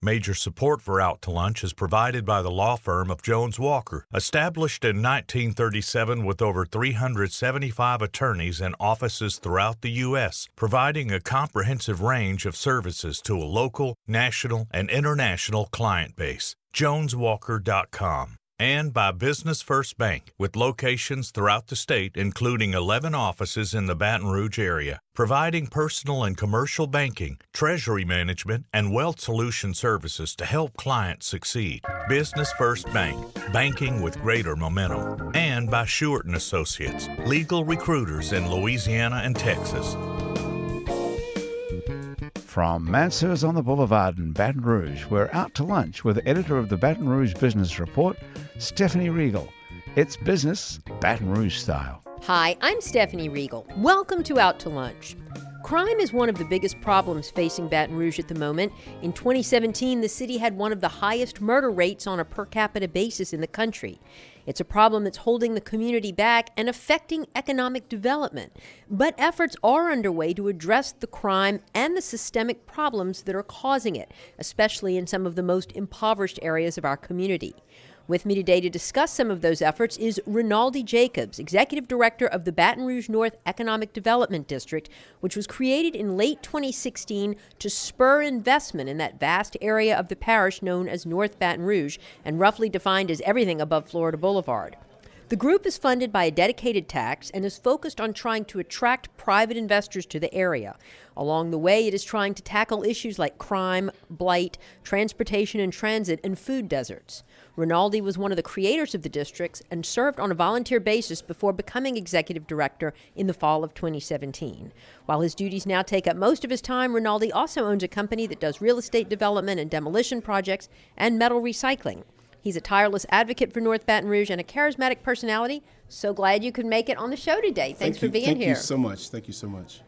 Major support for Out to Lunch is provided by the law firm of Jones Walker, established in 1937 with over 375 attorneys and offices throughout the U.S., providing a comprehensive range of services to a local, national, and international client base. JonesWalker.com. And by Business First Bank, with locations throughout the state, including 11 offices in the Baton Rouge area, providing personal and commercial banking, treasury management, and wealth solution services to help clients succeed. Business First Bank, banking with greater momentum. And by Shewart & Associates, legal recruiters in Louisiana and Texas. From Manurs On The Boulevard in Baton Rouge, we're out to lunch with the editor of the Baton Rouge Business Report, Stephanie Riegel. It's business, Baton Rouge style. Hi, I'm Stephanie Riegel. Welcome to Out to Lunch. Crime is one of the biggest problems facing Baton Rouge at the moment. In 2017, the city had one of the highest murder rates on a per capita basis in the country. It's a problem that's holding the community back and affecting economic development. But efforts are underway to address the crime and the systemic problems that are causing it, especially in some of the most impoverished areas of our community. With me today to discuss some of those efforts is Rinaldi Jacobs, Executive Director of the Baton Rouge North Economic Development District, which was created in late 2016 to spur investment in that vast area of the parish known as North Baton Rouge and roughly defined as everything above Florida Boulevard. The group is funded by a dedicated tax and is focused on trying to attract private investors to the area. Along the way, it is trying to tackle issues like crime, blight, transportation and transit, and food deserts. Rinaldi was one of the creators of the districts and served on a volunteer basis before becoming executive director in the fall of 2017. While his duties now take up most of his time, Rinaldi also owns a company that does real estate development and demolition projects and metal recycling. He's a tireless advocate for North Baton Rouge and a charismatic personality. So glad you could make it on the show today. Thanks for being here. Thank you so much. Thank you so much.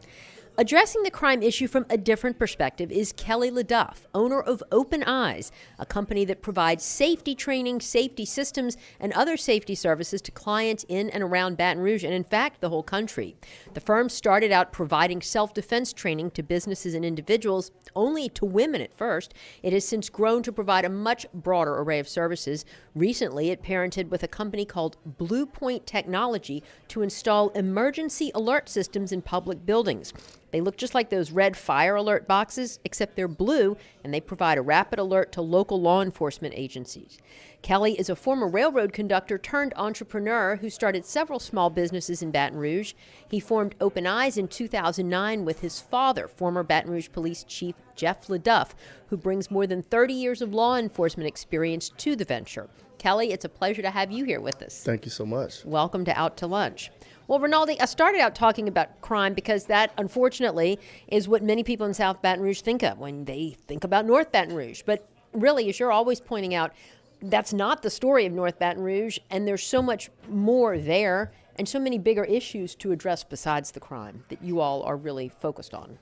Addressing the crime issue from a different perspective is Kelly Leduff, owner of Open Eyes, a company that provides safety training, safety systems, and other safety services to clients in and around Baton Rouge, and in fact, the whole country. The firm started out providing self-defense training to businesses and individuals, only to women at first. It has since grown to provide a much broader array of services. Recently, it parented with a company called Blue Point Technology to install emergency alert systems in public buildings. They look just like those red fire alert boxes, except they're blue, and they provide a rapid alert to local law enforcement agencies. Kelly is a former railroad conductor turned entrepreneur who started several small businesses in Baton Rouge. He formed Open Eyes in 2009 with his father, former Baton Rouge Police Chief Jeff Leduff, who brings more than 30 years of law enforcement experience to the venture. Kelly, it's a pleasure to have you here with us. Thank you so much. Welcome to Out to Lunch. Well, Rinaldi, I started out talking about crime because that, unfortunately, is what many people in South Baton Rouge think of when they think about North Baton Rouge. But really, as you're always pointing out, that's not the story of North Baton Rouge, and there's so much more there and so many bigger issues to address besides the crime that you all are really focused on.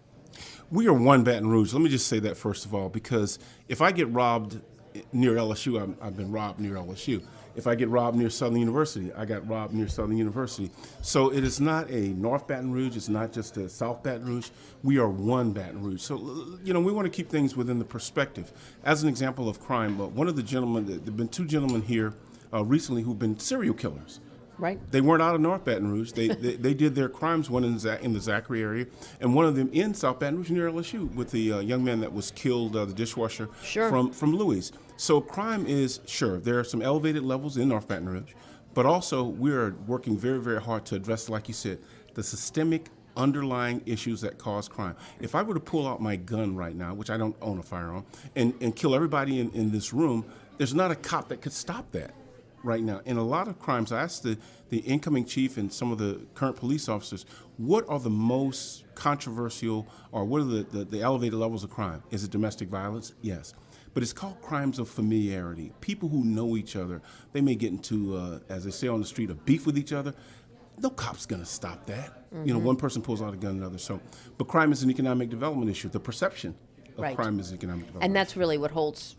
We are one Baton Rouge. Let me just say that first of all, because if I get robbed near LSU, I've been robbed near LSU. If I get robbed near Southern University, I got robbed near Southern University. So it is not a North Baton Rouge. It's not just a South Baton Rouge. We are one Baton Rouge. So, we want to keep things within the perspective. As an example of crime, one of the gentlemen, there have been two gentlemen here recently who've been serial killers. Right. They weren't out of North Baton Rouge. They did their crimes, one in the Zachary area, and one of them in South Baton Rouge near LSU with the young man that was killed, the dishwasher from Louis. So crime is, there are some elevated levels in North Baton Rouge, but also we are working very, very hard to address, like you said, the systemic underlying issues that cause crime. If I were to pull out my gun right now, which I don't own a firearm, and kill everybody in this room, there's not a cop that could stop that right now. In a lot of crimes, I asked the incoming chief and some of the current police officers, what are the most controversial or what are the elevated levels of crime? Is it domestic violence? Yes. But it's called crimes of familiarity. People who know each other, they may get into, as they say on the street, a beef with each other. No cop's going to stop that. Mm-hmm. One person pulls out a gun, another. So, but crime is an economic development issue. The perception of crime is economic development. And that's really what holds,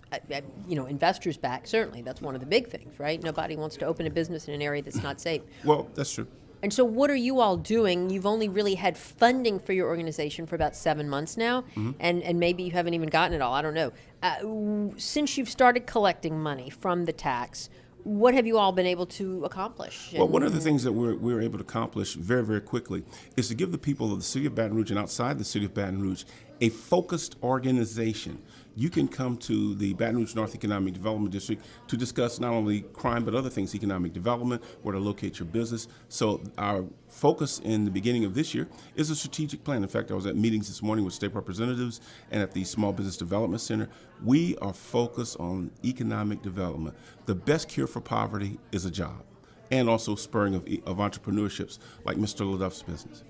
investors back. Certainly, that's one of the big things, right? Nobody wants to open a business in an area that's not safe. Well, that's true. And so what are you all doing? You've only really had funding for your organization for about 7 months now, and maybe you haven't even gotten it all. I don't know. Since you've started collecting money from the tax, what have you all been able to accomplish? Well, one of the things that we're able to accomplish very, very quickly is to give the people of the city of Baton Rouge and outside the city of Baton Rouge a focused organization. You can come to the Baton Rouge North Economic Development District to discuss not only crime but other things, economic development, where to locate your business. So our focus in the beginning of this year is a strategic plan. In fact, I was at meetings this morning with state representatives and at the Small Business Development Center. We are focused on economic development. The best cure for poverty is a job, and also spurring of entrepreneurships like Mr. Leduff's business.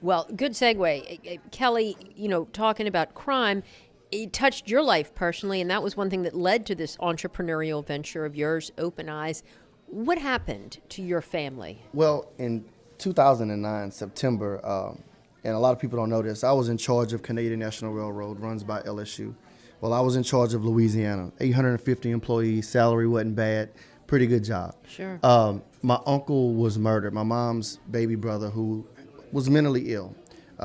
Well, good segue. Kelly, talking about crime, it touched your life personally, and that was one thing that led to this entrepreneurial venture of yours, Open Eyes. What happened to your family? Well, in 2009, September, and a lot of people don't know this, I was in charge of Canadian National Railroad, runs by LSU. Well, I was in charge of Louisiana, 850 employees, salary wasn't bad, pretty good job. Sure. My uncle was murdered, my mom's baby brother, who was mentally ill.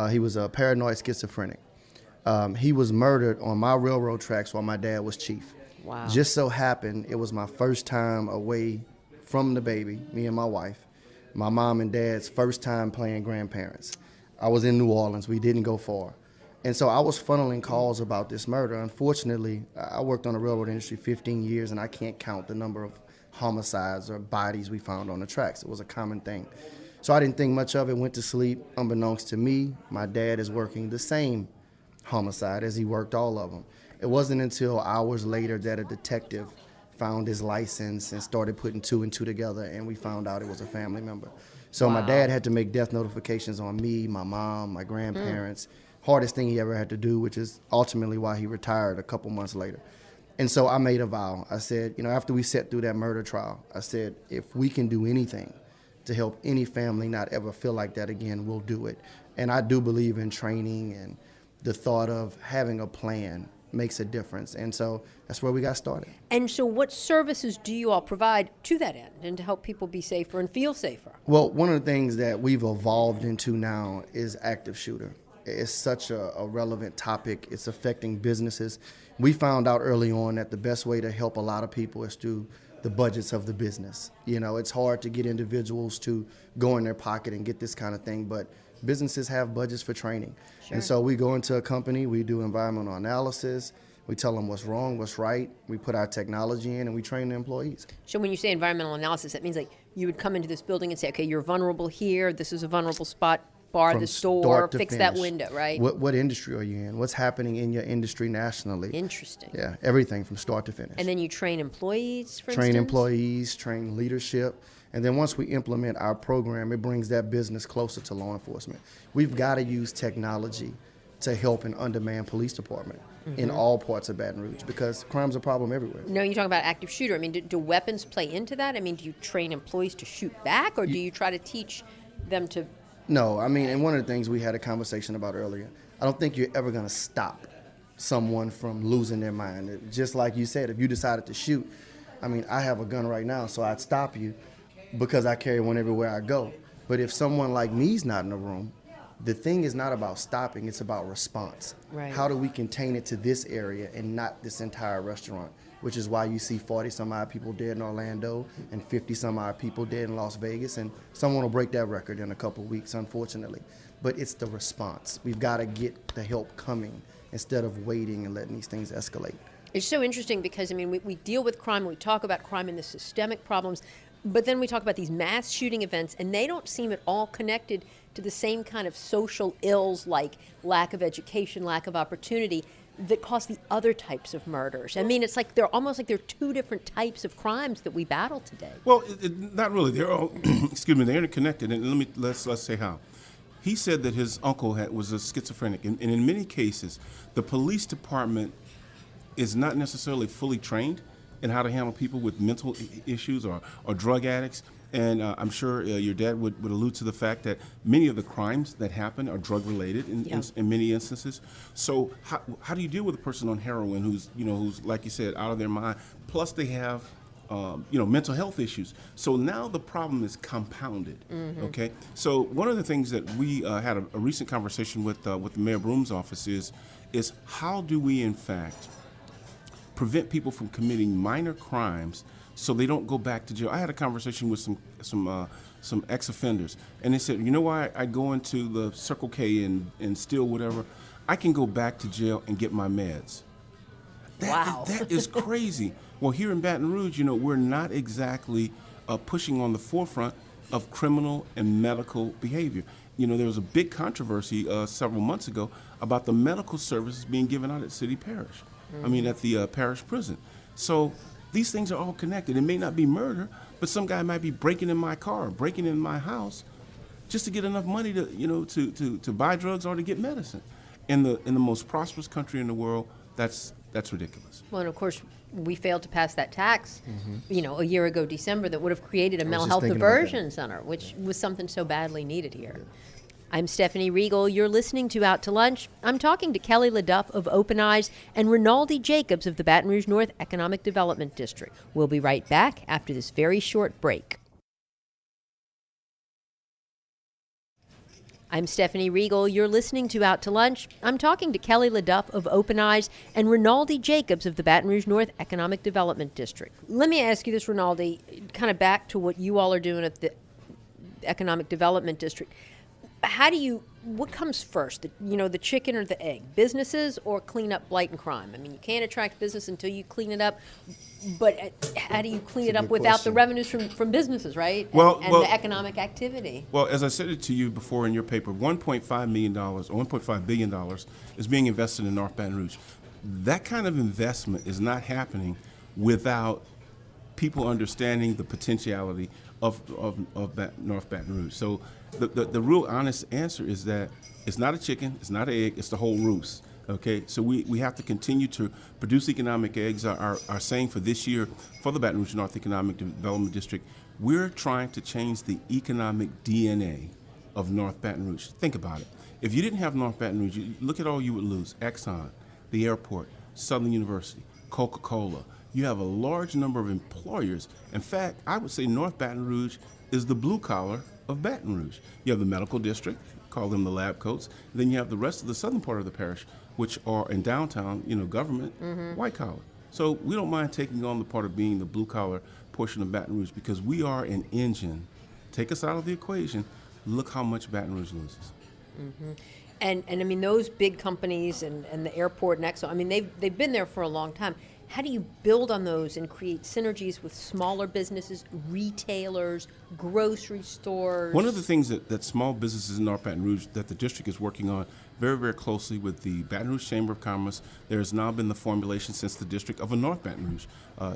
He was a paranoid schizophrenic. He was murdered on my railroad tracks while my dad was chief. Wow. Just so happened it was my first time away from the baby, me and my wife. My mom and dad's first time playing grandparents. I was in New Orleans. We didn't go far. And so I was funneling calls about this murder. Unfortunately, I worked on the railroad industry 15 years, and I can't count the number of homicides or bodies we found on the tracks. It was a common thing. So I didn't think much of it, went to sleep. Unbeknownst to me, my dad is working the same homicide as he worked all of them. It wasn't until hours later that a detective found his license and started putting two and two together, and we found out it was a family member. So my dad had to make death notifications on me, my mom, my grandparents. Hardest thing he ever had to do, which is ultimately why he retired a couple months later. And so I made a vow. I said, after we sat through that murder trial, I said, if we can do anything to help any family not ever feel like that again, we'll do it. And I do believe in training, and the thought of having a plan makes a difference. And so that's where we got started. And so what services do you all provide to that end and to help people be safer and feel safer? Well, one of the things that we've evolved into now is active shooter. It's such a relevant topic. It's affecting businesses. We found out early on that the best way to help a lot of people is through the budgets of the business. It's hard to get individuals to go in their pocket and get this kind of thing, but businesses have budgets for training. Sure. And so we go into a company, we do environmental analysis, we tell them what's wrong, what's right, we put our technology in, and we train the employees. So when you say environmental analysis, that means like you would come into this building and say, okay, you're vulnerable here, this is a vulnerable spot, bar From the store, fix finish. that window, right? What industry are you in? What's happening in your industry nationally? Interesting. Yeah, everything from start to finish. And then you train employees, for Train instance? employees, train leadership. And then once we implement our program, it brings that business closer to law enforcement. We've got to use technology to help an undermanned police department in all parts of Baton Rouge, because crime's a problem everywhere. No, you talk about active shooter. I mean, do weapons play into that? I mean, do you train employees to shoot back, or do you try to teach them to? No, I mean, and one of the things we had a conversation about earlier, I don't think you're ever going to stop someone from losing their mind. Just like you said, if you decided to shoot, I mean, I have a gun right now, so I'd stop you because I carry one everywhere I go. But if someone like me's not in the room, the thing is not about stopping, it's about response. Right. How do we contain it to this area and not this entire restaurant? Which is why you see 40 some odd people dead in Orlando and 50 some odd people dead in Las Vegas, and someone will break that record in a couple of weeks, unfortunately. But it's the response. We've got to get the help coming instead of waiting and letting these things escalate. It's so interesting because, I mean, we deal with crime, we talk about crime and the systemic problems, but then we talk about these mass shooting events, and they don't seem at all connected to the same kind of social ills like lack of education, lack of opportunity that cause the other types of murders. I mean, it's like they're almost like they're two different types of crimes that we battle today. Well, not really. They're all, excuse me, they're interconnected. And let's say how. He said that his uncle was a schizophrenic, and in many cases, the police department is not necessarily fully trained in how to handle people with mental issues or drug addicts. And I'm sure your dad would allude to the fact that many of the crimes that happen are drug-related in many instances. So how do you deal with a person on heroin who's like you said, out of their mind? Plus they have mental health issues. So now the problem is compounded. Okay. So one of the things that we had a recent conversation with the Mayor Broom's office is how do we in fact prevent people from committing minor crimes so they don't go back to jail. I had a conversation with some ex-offenders, and they said, you know why I go into the Circle K and steal whatever? I can go back to jail and get my meds. That is crazy. Well, here in Baton Rouge, we're not exactly pushing on the forefront of criminal and medical behavior. There was a big controversy several months ago about the medical services being given out at City Parish. At the parish prison. So these things are all connected. It may not be murder, but some guy might be breaking in my car, breaking in my house, just to get enough money to buy drugs or to get medicine. In the most prosperous country in the world, that's ridiculous. Well, and of course, we failed to pass that tax, a year ago December, that would have created a mental health diversion center, which was something so badly needed here. I'm Stephanie Riegel. You're listening to Out to Lunch. I'm talking to Kelly Leduff of Open Eyes and Rinaldi Jacobs of the Baton Rouge North Economic Development District. We'll be right back after this very short break. I'm Stephanie Riegel. You're listening to Out to Lunch. I'm talking to Kelly Leduff of Open Eyes and Rinaldi Jacobs of the Baton Rouge North Economic Development District. Let me ask you this, Rinaldi, kind of back to what you all are doing at the Economic Development District. What comes first, the chicken or the egg? Businesses or clean up blight and crime? You can't attract business until you clean it up, but how do you clean it up without the revenues from businesses, right? And the economic activity? Well, as I said it to you before in your paper, $1.5 million or $1.5 billion is being invested in North Baton Rouge. That kind of investment is not happening without people understanding the potentiality of North Baton Rouge. So the real honest answer is that it's not a chicken, it's not an egg, it's the whole roost. Okay, so we have to continue to produce economic eggs. Our saying for this year for the Baton Rouge North Economic Development District, we're trying to change the economic DNA of North Baton Rouge. Think about it. If you didn't have North Baton Rouge, look at all you would lose. Exxon, the airport, Southern University, Coca-Cola. You have a large number of employers. In fact, I would say North Baton Rouge is the blue collar of Baton Rouge. You have the medical district, call them the lab coats. Then you have the rest of the southern part of the parish, which are in downtown, government, white collar. So we don't mind taking on the part of being the blue collar portion of Baton Rouge because we are an engine. Take us out of the equation. Look how much Baton Rouge loses. And those big companies and the airport and Exxon, they've been there for a long time. How do you build on those and create synergies with smaller businesses, retailers, grocery stores? One of the things that small businesses in North Baton Rouge that the district is working on very, very closely with the Baton Rouge Chamber of Commerce. There has now been the formulation since the district of a North Baton Rouge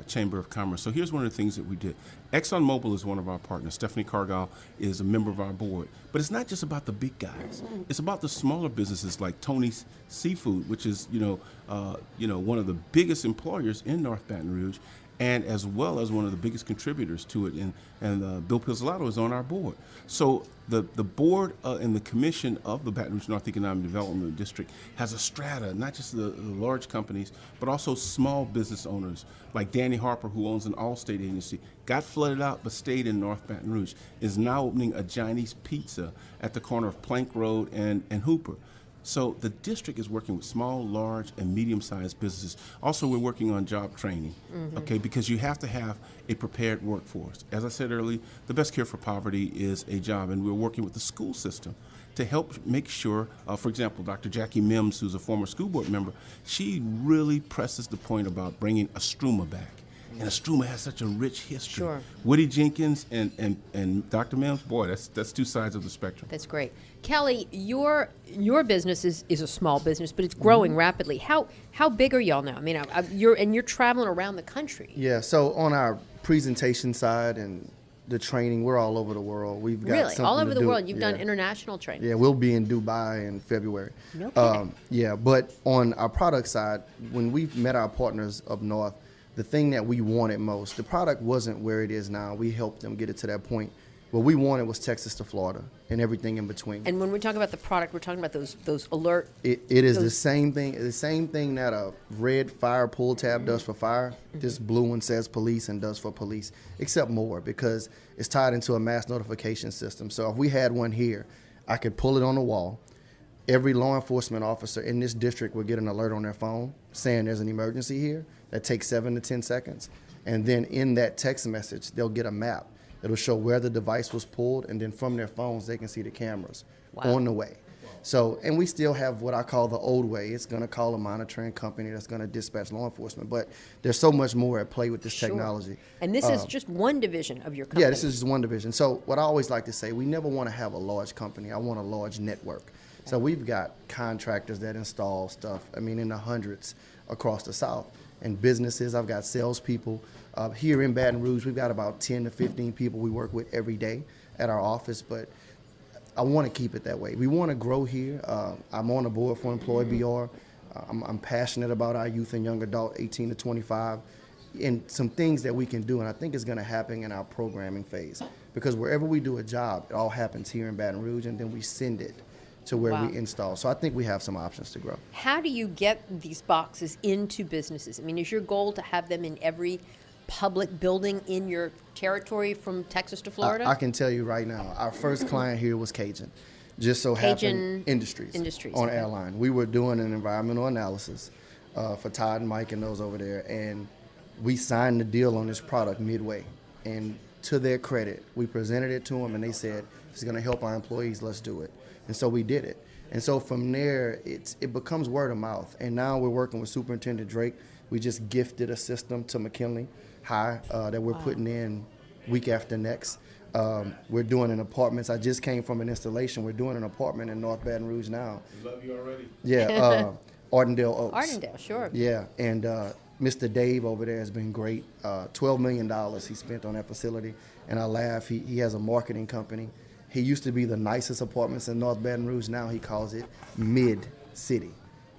Chamber of Commerce. So here's one of the things that we did. ExxonMobil is one of our partners. Stephanie Cargill is a member of our board. But it's not just about the big guys. It's about the smaller businesses like Tony's Seafood, which is one of the biggest employers in North Baton Rouge, and as well as one of the biggest contributors to it. And Bill Pizzolato is on our board. So the board and the commission of the Baton Rouge North Economic Development District has a strata, not just the large companies, but also small business owners like Danny Harper, who owns an Allstate agency, got flooded out but stayed in North Baton Rouge, is now opening a Chinese pizza at the corner of Plank Road and Hooper. So the district is working with small, large, and medium-sized businesses. Also, we're working on job training, okay, because you have to have a prepared workforce. As I said earlier, the best cure for poverty is a job, and we're working with the school system to help make sure, for example, Dr. Jackie Mims, who's a former school board member, she really presses the point about bringing Astruma back. And Astruma has such a rich history. Sure. Woody Jenkins and Dr. Mims, boy, that's two sides of the spectrum. That's great. Kelly, your business is a small business, but it's growing rapidly. How big are y'all now? You're traveling around the country. Yeah, so on our presentation side and the training, we're all over the world. We've got really something all over to the do. world. You've done international training. Yeah, we'll be in Dubai in February. Okay. But on our product side, when we met our partners up north, the thing that we wanted most, the product wasn't where it is now. We helped them get it to that point. What we wanted was Texas to Florida and everything in between. And when we're talking about the product, we're talking about those alert. It is the same thing. The same thing that a red fire pull tab does for fire. This blue one says police and does for police, except more because it's tied into a mass notification system. So if we had one here, I could pull it on the wall. Every law enforcement officer in this district would get an alert on their phone saying there's an emergency here. That takes 7 to 10 seconds. And then in that text message, they'll get a map. It'll show where the device was pulled, and then from their phones, they can see the cameras on the way. So, and we still have what I call the old way. It's going to call a monitoring company that's going to dispatch law enforcement. But there's so much more at play with this technology. And this is just one division of your company. Yeah, this is just one division. So what I always like to say, we never want to have a large company. I want a large network. Okay. So we've got contractors that install stuff, in the hundreds across the South. And businesses, I've got salespeople. Here in Baton Rouge, we've got about 10 to 15 people we work with every day at our office, but I want to keep it that way. We want to grow here. I'm on the board for Employee BR. I'm passionate about our youth and young adult, 18 to 25, and some things that we can do, and I think it's going to happen in our programming phase, because wherever we do a job, it all happens here in Baton Rouge, and then we send it to where we install. So I think we have some options to grow. How do you get these boxes into businesses? Is your goal to have them in every public building in your territory from Texas to Florida? I can tell you right now, our first client here was Cajun. Just so happened Industries on airline. We were doing an environmental analysis for Todd and Mike and those over there, and we signed the deal on this product midway. And to their credit, we presented it to them, and they said, if it's going to help our employees, let's do it. And so we did it. And so from there, it becomes word of mouth. And now we're working with Superintendent Drake. We just gifted a system to McKinley High that we're putting in week after next. We're doing an apartments. I just came from an installation. We're doing an apartment in North Baton Rouge now. Love you already. Yeah, Ardendale Oaks. Ardendale, sure. Yeah, and Mr. Dave over there has been great. $12 million he spent on that facility. And I laugh, he has a marketing company. He used to be the nicest apartments in North Baton Rouge. Now he calls it mid-city.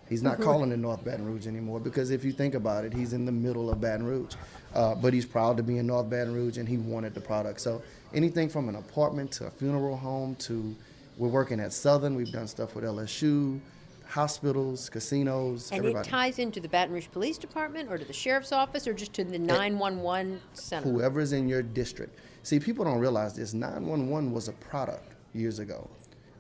He's not calling it North Baton Rouge anymore, because if you think about it, he's in the middle of Baton Rouge. But he's proud to be in North Baton Rouge, and he wanted the product. So anything from an apartment to a funeral home to, we're working at Southern. We've done stuff with LSU, hospitals, casinos, and everybody. it ties into the Baton Rouge Police Department or to the Sheriff's Office or just to the 911 center? Whoever's in your district. See, people don't realize this. 911 was a product years ago.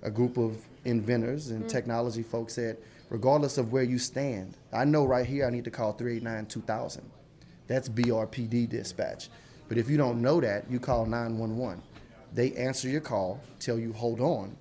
A group of inventors and technology folks said, regardless of where you stand, I know right here I need to call 389-2000. That's BRPD dispatch. But if you don't know that, you call 911. They answer your call, tell you hold on,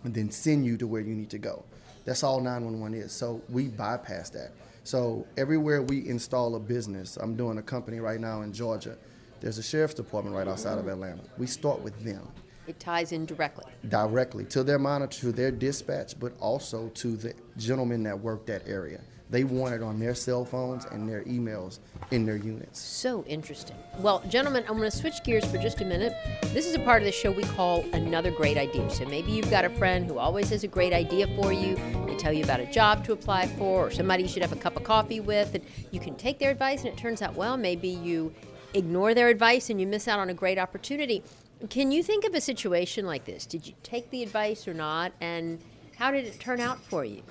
and then send you to where you need to go. That's all 911 is. So we bypass that. So everywhere we install a business, I'm doing a company right now in Georgia. There's a sheriff's department right outside of Atlanta. We start with them. It ties in directly. Directly to their monitor, to their dispatch, but also to the gentlemen that work that area. They want it on their cell phones and their emails in their units. So interesting. Well, gentlemen, I'm going to switch gears for just a minute. This is a part of the show we call Another Great Idea. So maybe you've got a friend who always has a great idea for you. They tell you about a job to apply for or somebody you should have a cup of coffee with. And you can take their advice, and it turns out, well, maybe you ignore their advice and you miss out on a great opportunity. Can you think of a situation like this? Did you take the advice or not? And how did it turn out for you?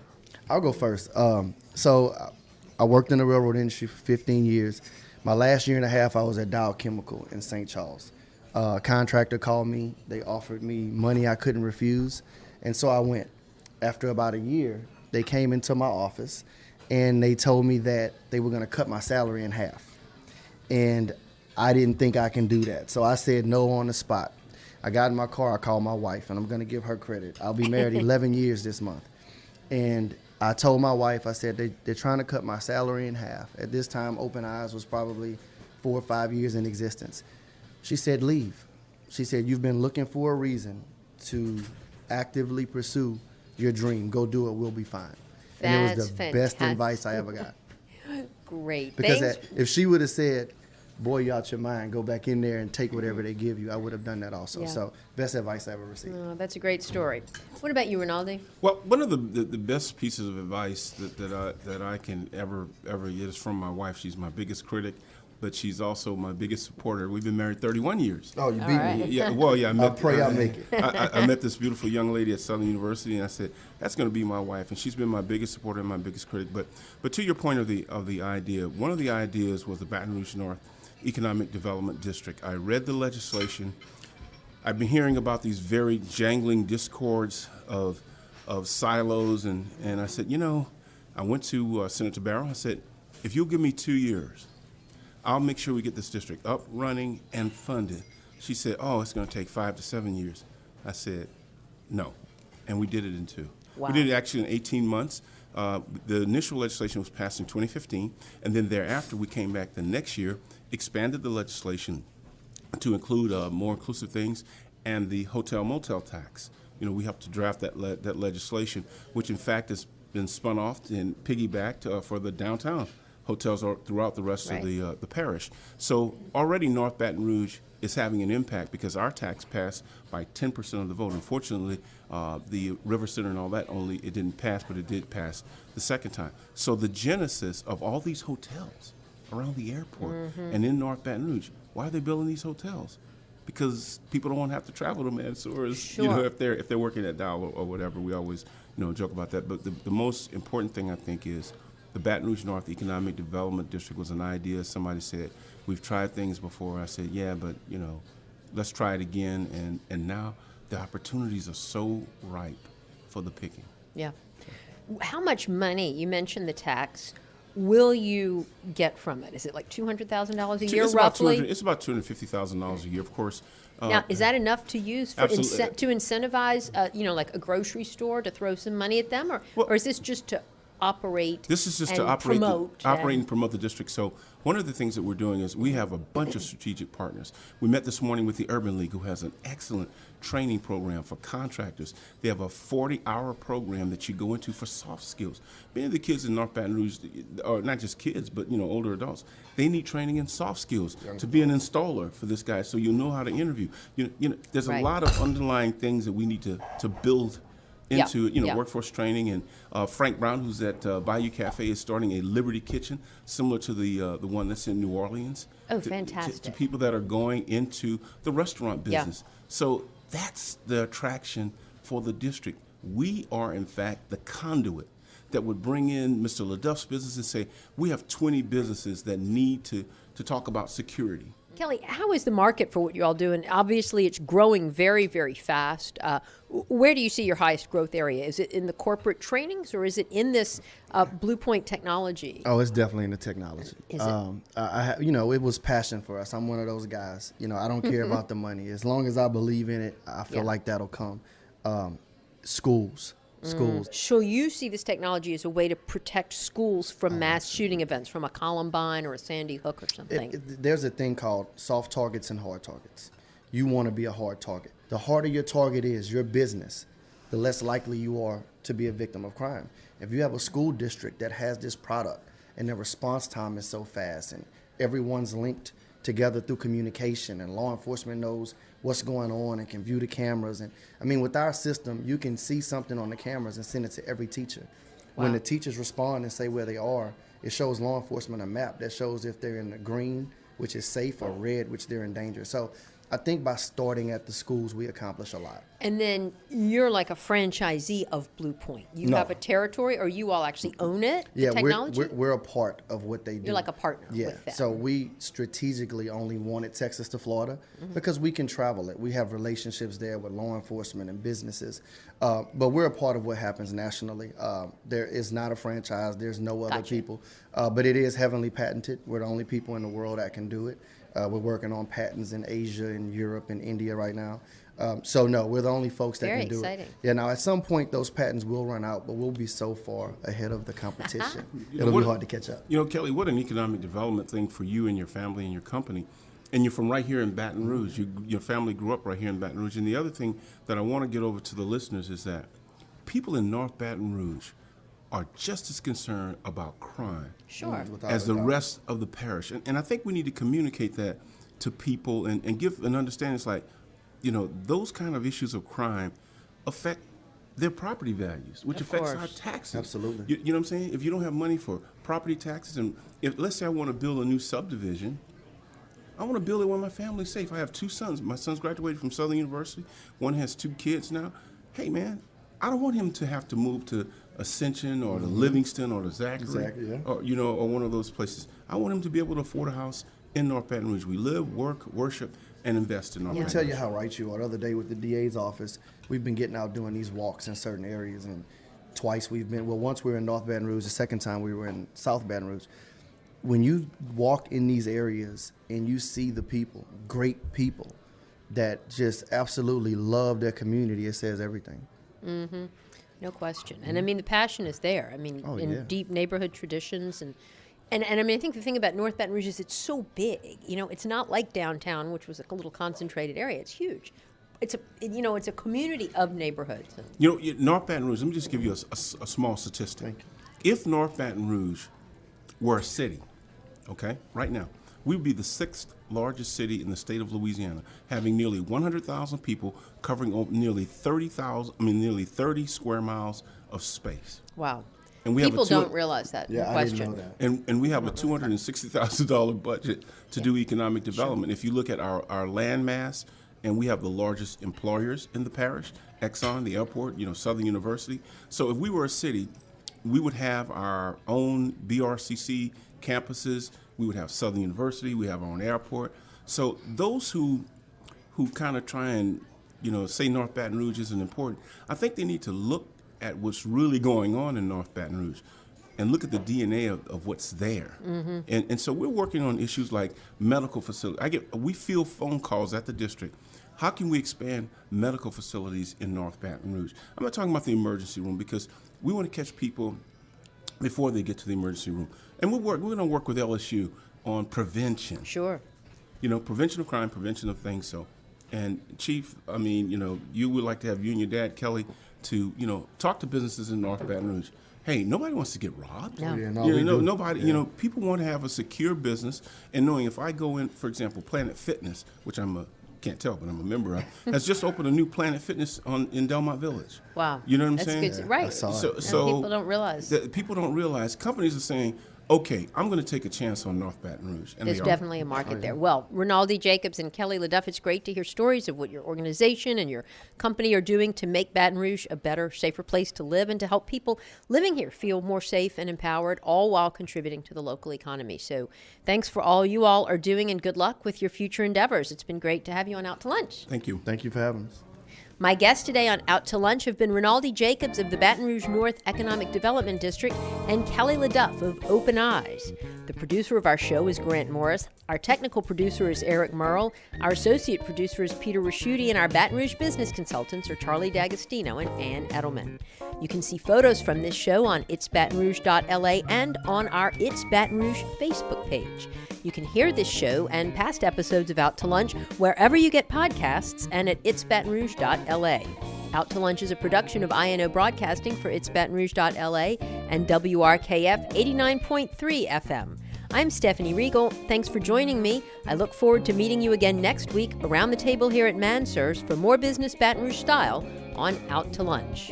I'll go first. So I worked in the railroad industry for 15 years. My last year and a half, I was at Dow Chemical in St. Charles. A contractor called me. They offered me money I couldn't refuse. And so I went. After about a year, they came into my office and they told me that they were going to cut my salary in half. And I didn't think I can do that. So I said no on the spot. I got in my car, I called my wife, and I'm going to give her credit. I'll be married 11 years this month. And I told my wife, I said, they're trying to cut my salary in half. At this time, Open Eyes was probably 4 or 5 years in existence. She said, leave. She said, you've been looking for a reason to actively pursue your dream. Go do it, we'll be fine. And it was the best advice I ever got. Great. Because if she would have said, boy, you out your mind, go back in there and take whatever they give you, I would have done that also. Yeah. So best advice I ever received. Oh, that's a great story. What about you, Rinaldi? Well, one of the best pieces of advice that I can ever get is from my wife. She's my biggest critic. but she's also my biggest supporter. We've been married 31 years. Oh, you beat me. Yeah, well, yeah. I pray I make it. I met this beautiful young lady at Southern University, and I said, that's going to be my wife. And she's been my biggest supporter and my biggest critic. But to your point of the idea, one of the ideas was the Baton Rouge North Economic Development District. I read the legislation. I've been hearing about these very jangling discords of silos, and I said, I went to Senator Barrow. I said, if you'll give me 2 years, I'll make sure we get this district up, running, and funded. She said, oh, it's going to take 5 to 7 years. I said, no, and we did it in 2. Wow. We did it actually in 18 months. The initial legislation was passed in 2015, and then thereafter we came back the next year, expanded the legislation to include more inclusive things, and the hotel motel tax. We helped to draft that legislation, which in fact has been spun off and piggybacked for the downtown hotels throughout the rest of the parish. So already North Baton Rouge is having an impact because our tax passed by 10% of the vote. Unfortunately, the River Center and all that it didn't pass, but it did pass the second time. So the genesis of all these hotels around the airport and in North Baton Rouge, why are they building these hotels? Because people don't want to have to travel to Manurs, Sure. if they're working at Dow or whatever. We always joke about that. But the most important thing I think is the Baton Rouge North Economic Development District was an idea. Somebody said, we've tried things before. I said, yeah, but let's try it again. And now the opportunities are so ripe for the picking. Yeah. How much money, you mentioned the tax, will you get from it? Is it like $200,000 a year, roughly? It's about $250,000 a year, of course. Now, is that enough to use for to Absolutely. incentivize, like a grocery store to throw some money at them, or is this just to operate? This is just and to operate promote and promote the district. So one of the things that we're doing is we have a bunch of strategic partners. We met this morning with the Urban League, who has an excellent training program for contractors. They have a 40-hour program that you go into for soft skills. Many of the kids in North Baton Rouge, or not just kids, but older adults, they need training in soft skills to be an installer for this guy, so you know how to interview. There's a lot of underlying things that we need to build into workforce training. And Frank Brown, who's at Bayou Cafe, is starting a Liberty Kitchen, similar to the one that's in New Orleans. Oh, fantastic. To people that are going into the restaurant business. So that's the attraction for the district. We are, in fact, the conduit that would bring in Mr. Leduff's business and say, we have 20 businesses that need to talk about security. Kelly, how is the market for what you all do? And obviously, it's growing very, very fast. Where do you see your highest growth area? Is it in the corporate trainings, or is it in this Blue Point technology? Oh, it's definitely in the technology. Is it? It was passion for us. I'm one of those guys. I don't care about the money. As long as I believe in it, I feel like that'll come. Schools. So you see this technology as a way to protect schools from mass shooting events, from a Columbine or a Sandy Hook or something? There's a thing called soft targets and hard targets. You want to be a hard target. The harder your target is, your business, the less likely you are to be a victim of crime. If you have a school district that has this product and their response time is so fast and everyone's linked together through communication and law enforcement knows what's going on and can view the cameras. And with our system, you can see something on the cameras and send it to every teacher. Wow. When the teachers respond and say where they are, it shows law enforcement a map that shows if they're in the green, which is safe, or red, which they're in danger. So I think by starting at the schools, we accomplish a lot. And then you're like a franchisee of Blue Point. You have a territory, or you all actually own it, the technology? We're a part of what they do. You're like a partner with them. So we strategically only wanted Texas to Florida because we can travel it. We have relationships there with law enforcement and businesses. But we're a part of what happens nationally. There is not a franchise. There's no other people. But it is heavily patented. We're the only people in the world that can do it. We're working on patents in Asia and Europe and India right now. No, we're the only folks that can do it. Very exciting. Yeah, now at some point those patents will run out, but we'll be so far ahead of the competition. It'll be hard to catch up. Kelly, what an economic development thing for you and your family and your company. And you're from right here in Baton Rouge. Your family grew up right here in Baton Rouge. And the other thing that I want to get over to the listeners is that people in North Baton Rouge are just as concerned about crime as the rest of the parish. And I think we need to communicate that to people and give an understanding. It's like, those kind of issues of crime affect their property values, which affects our taxes. Absolutely. You know what I'm saying? If you don't have money for property taxes, and if let's say I want to build a new subdivision, I want to build it where my family's safe. I have 2 sons. My son's graduated from Southern University. One has 2 kids now. Hey, man, I don't want him to have to move to Ascension or to Livingston or to Zachary, Exactly, yeah. or or one of those places. I want him to be able to afford a house in North Baton Rouge. We live, work, worship, and invest in North Let me Baton tell Rouge. you how right you are. The other day with the DA's office, we've been getting out doing these walks in certain areas, and twice once we were in North Baton Rouge, the second time we were in South Baton Rouge. When you walk in these areas and you see the people, great people, that just absolutely love their community, it says everything. Mm-hmm. No question. And I mean, the passion is there. I mean, yeah. deep neighborhood traditions. And I mean, I think the thing about North Baton Rouge is it's so big. You know, it's not like downtown, which was like a little concentrated area. It's huge. It's a community of neighborhoods. North Baton Rouge, let me just give you a small statistic. If North Baton Rouge were a city, okay, right now, we would be the 6th largest city in the state of Louisiana, having nearly 100,000 people, covering nearly 30 square miles of space. Wow. And we People have don't realize that. Yeah, no I question. didn't know that. And we have a $260,000 budget to do economic development. If you look at our land mass, and we have the largest employers in the parish, Exxon, the airport, Southern University. So if we were a city, we would have our own BRCC campuses. We would have Southern University. We have our own airport. So those who kind of try and say North Baton Rouge isn't important, I think they need to look at what's really going on in North Baton Rouge and look at the DNA of what's there. Mm-hmm. And so we're working on issues like medical facilities. We field phone calls at the district. How can we expand medical facilities in North Baton Rouge? I'm not talking about the emergency room, because we want to catch people before they get to the emergency room. And we're going to work with LSU on prevention. Sure. Prevention of crime, prevention of things. So, and Chief, I mean, you would like to have you and your dad, Kelly, to, talk to businesses in North Baton Rouge. Hey, nobody wants to get robbed. No. Yeah, no, we do. Nobody. Yeah. People want to have a secure business, and knowing if I go in, for example, Planet Fitness, which can't tell, but I'm a member of, has just opened a new Planet Fitness in Delmont Village. Wow. You know what I'm That's saying? good. Right. saw it. So And people don't realize. People don't realize. Companies are saying, okay, I'm going to take a chance on North Baton Rouge. And There's they are. definitely a market there. Well, Rinaldi Jacobs and Kelly Leduff, it's great to hear stories of what your organization and your company are doing to make Baton Rouge a better, safer place to live and to help people living here feel more safe and empowered, all while contributing to the local economy. So thanks for all you all are doing, and good luck with your future endeavors. It's been great to have you on Out to Lunch. Thank you. Thank you for having us. My guests today on Out to Lunch have been Rinaldi Jacobs of the Baton Rouge North Economic Development District and Kelly Leduff of Open Eyes. The producer of our show is Grant Morris. Our technical producer is Eric Merle. Our associate producer is Peter Raschuti, and our Baton Rouge business consultants are Charlie D'Agostino and Ann Edelman. You can see photos from this show on itsbatonrouge.la and on our It's Baton Rouge Facebook page. You can hear this show and past episodes of Out to Lunch wherever you get podcasts and at itsbatonrouge.la. Out to Lunch is a production of INO Broadcasting for itsbatonrouge.la and WRKF 89.3 FM. I'm Stephanie Riegel. Thanks for joining me. I look forward to meeting you again next week around the table here at Manurs for more business Baton Rouge style on Out to Lunch.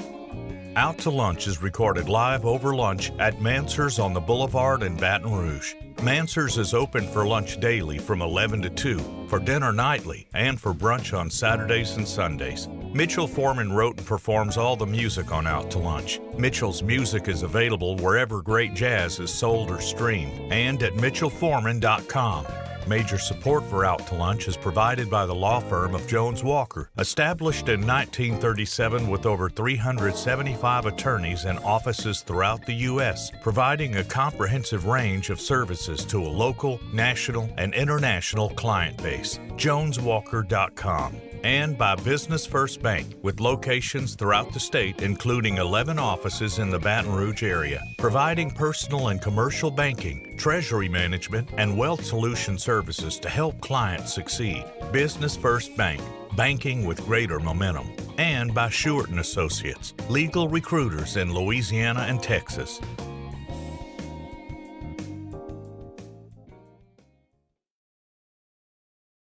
Out to Lunch is recorded live over lunch at Manurs On The Boulevard in Baton Rouge. Manurs is open for lunch daily from 11 to 2, for dinner nightly, and for brunch on Saturdays and Sundays. Mitchell Foreman wrote and performs all the music on Out to Lunch. Mitchell's music is available wherever great jazz is sold or streamed, and at mitchellforeman.com. Major support for Out to Lunch is provided by the law firm of Jones Walker, established in 1937 with over 375 attorneys and offices throughout the U.S., providing a comprehensive range of services to a local, national, and international client base. JonesWalker.com. And by Business First Bank, with locations throughout the state, including 11 offices in the Baton Rouge area, providing personal and commercial banking, treasury management, and wealth solution services to help clients succeed. Business First Bank, banking with greater momentum. And by Shewart & Associates, legal recruiters in Louisiana and Texas.